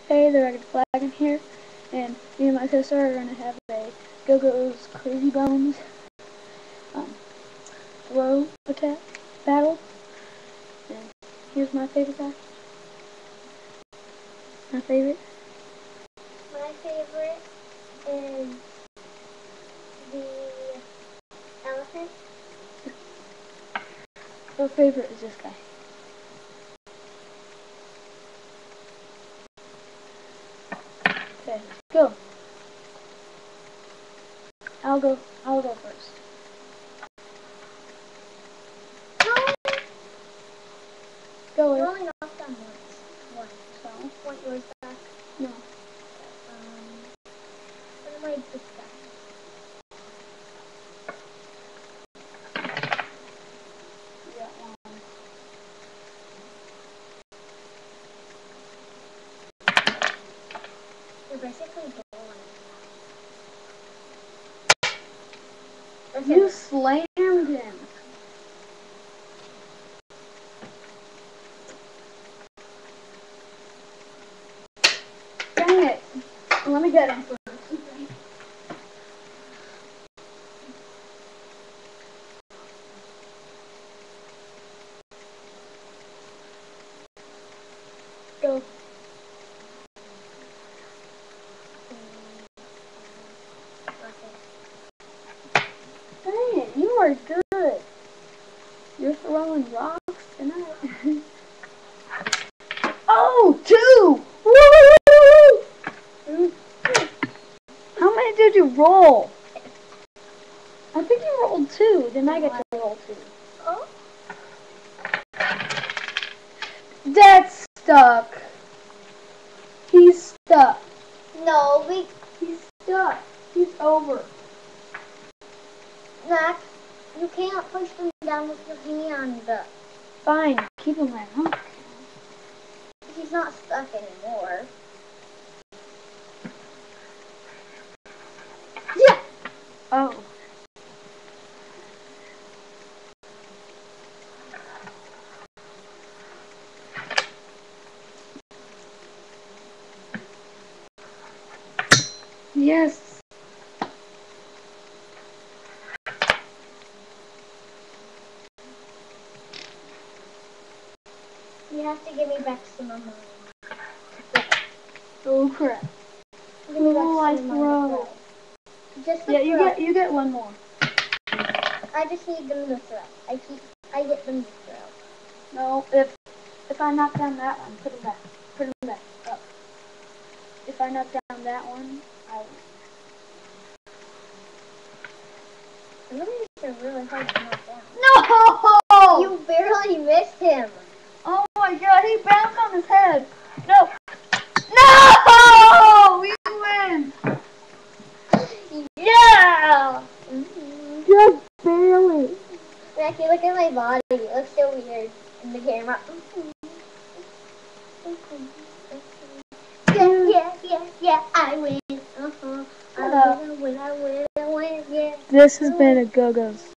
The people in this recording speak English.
Hey, the Ragged Flag in here, and me and my sister are going to have a Go-Go's Crazy Bones throw attack battle. And here's my favorite guy. My favorite is the elephant. Your favorite is this guy. Okay, go. I'll go first. Go You away. only knocked down once. So, Want yours back? no. What am I this guy? Yeah, You're basically bowling. You slammed him. Dang it. Let me get him first. Go. Dang it, you are good. You're throwing rocks tonight. Oh, 2! Woo! How many did you roll? I think you rolled 2. Then I get to roll 2. Oh? That's stuck. He's stuck. No, He's stuck. He's over. Max, you can't push them down with your hand. Fine. Keep him there. Huh? He's not stuck anymore. Yeah. Oh. Yes. You have to give me back some of mine. Oh crap. Give me back Who will I some of mine throw? as well. Just the Yeah, throw. you get one more. I just need them to throw. I get them to throw. No, if I knock down that one, put him back. Put him back. Up. If I knock down that one, I win. Really, they're really hard to knock down. No! You barely missed him. Oh my god, he bounced on his head. No! No! We win! Yeah! Just barely. Mackie, look at my body. It looks so weird in the camera. Yeah, I win. I win, yeah. This has been a Go-Go's.